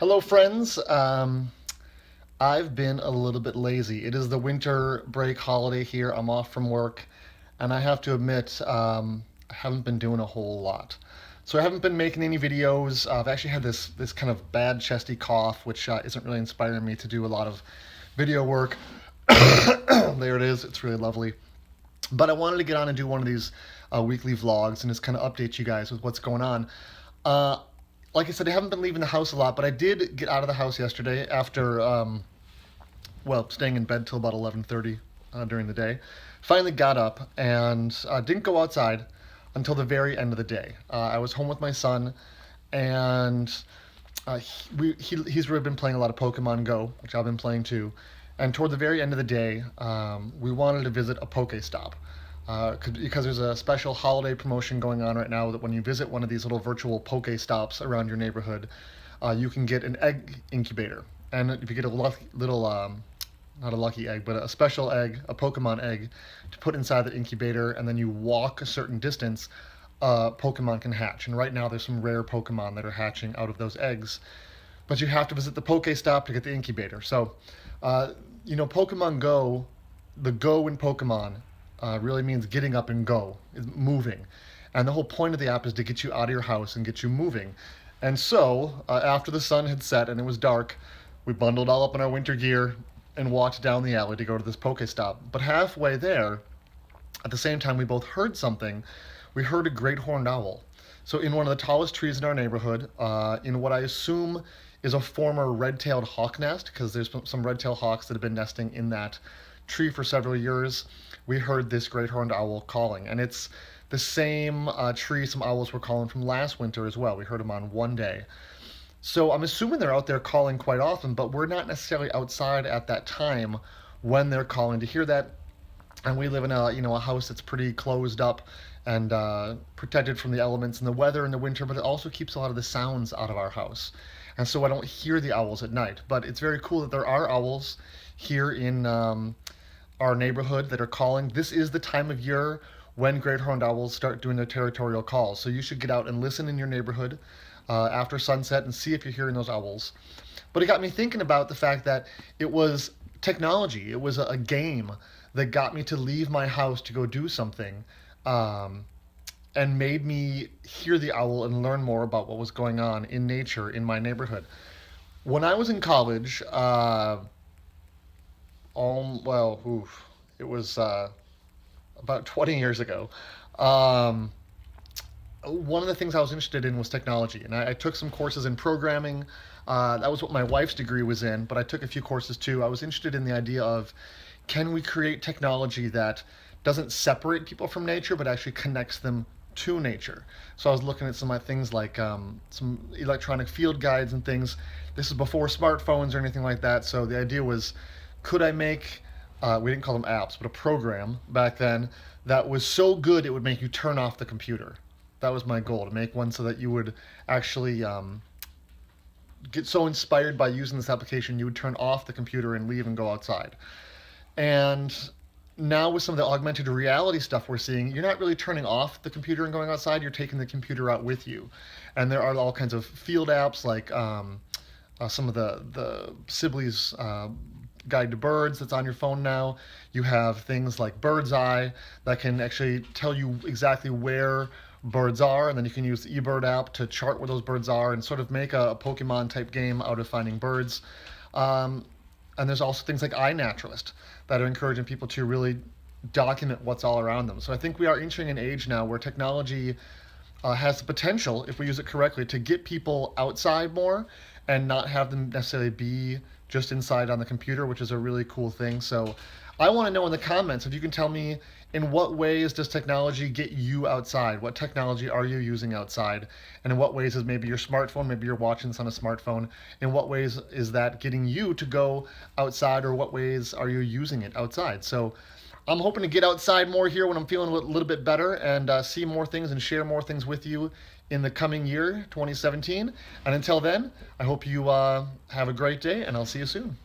Hello, friends. I've been a little bit lazy. It is the winter break holiday here. I'm off from work, and I have to admit, I haven't been doing a whole lot. So I haven't been making any videos. I've actually had this kind of bad chesty cough, which isn't really inspiring me to do a lot of video work. There it is. It's really lovely. But I wanted to get on and do one of these weekly vlogs and just kind of update you guys with what's going on. Uh, like I said, I haven't been leaving the house a lot, but I did get out of the house yesterday after, staying in bed till about 11:30 during the day. Finally got up and didn't go outside until the very end of the day. I was home with my son, and he's really been playing a lot of Pokemon Go, which I've been playing too. And toward the very end of the day, we wanted to visit a Pokestop. Because there's a special holiday promotion going on right now that when you visit one of these little virtual Pokestops around your neighborhood, you can get an egg incubator. And if you get a little, not a lucky egg, but a special egg, a Pokemon egg, to put inside the incubator, and then you walk a certain distance, Pokemon can hatch. And right now there's some rare Pokemon that are hatching out of those eggs. But you have to visit the Pokestop to get the incubator. So, Pokemon Go, the Go in Pokemon really means getting up and go, moving. And the whole point of the app is to get you out of your house and get you moving. And so, after the sun had set and it was dark, we bundled all up in our winter gear and walked down the alley to go to this Pokestop. But halfway there, at the same time, we both heard something. We heard a great horned owl. So, in one of the tallest trees in our neighborhood, in what I assume is a former red-tailed hawk nest, because there's some red-tailed hawks that have been nesting in that tree for several years, we heard this great horned owl calling. And it's the same tree some owls were calling from last winter as well. We heard them on one day. So I'm assuming they're out there calling quite often, but we're not necessarily outside at that time when they're calling to hear that. And we live in a house that's pretty closed up and protected from the elements and the weather in the winter, but it also keeps a lot of the sounds out of our house. And so I don't hear the owls at night. But it's very cool that there are owls here in our neighborhood that are calling. This is the time of year when great horned owls start doing their territorial calls. So you should get out and listen in your neighborhood after sunset and see if you're hearing those owls. But it got me thinking about the fact that it was technology, it was a game that got me to leave my house to go do something, and made me hear the owl and learn more about what was going on in nature in my neighborhood. When I was in college, it was about 20 years ago. Um, One of the things I was interested in was technology, and I took some courses in programming. That was what my wife's degree was in, but I took a few courses too. I was interested in the idea of, can we create technology that doesn't separate people from nature, but actually connects them to nature? So I was looking at some things like some electronic field guides and things. This is before smartphones or anything like that. So the idea was, could I make, we didn't call them apps, but a program back then that was so good it would make you turn off the computer. That was my goal, to make one so that you would actually get so inspired by using this application you would turn off the computer and leave and go outside. And now with some of the augmented reality stuff we're seeing, you're not really turning off the computer and going outside, you're taking the computer out with you. And there are all kinds of field apps like some of the Sibley's Guide to Birds that's on your phone now. You have things like Bird's Eye that can actually tell you exactly where birds are, and then you can use the eBird app to chart where those birds are and sort of make a Pokemon type game out of finding birds. And there's also things like iNaturalist that are encouraging people to really document what's all around them. So I think we are entering an age now where technology has the potential, if we use it correctly, to get people outside more and not have them necessarily be just inside on the computer, which is a really cool thing. So I want to know in the comments if you can tell me, in what ways does technology get you outside? What technology are you using outside? And in what ways is maybe your smartphone, maybe you're watching this on a smartphone, in what ways is that getting you to go outside, or what ways are you using it outside? So I'm hoping to get outside more here when I'm feeling a little bit better, and see more things and share more things with you in the coming year, 2017. And until then, I hope you have a great day, and I'll see you soon.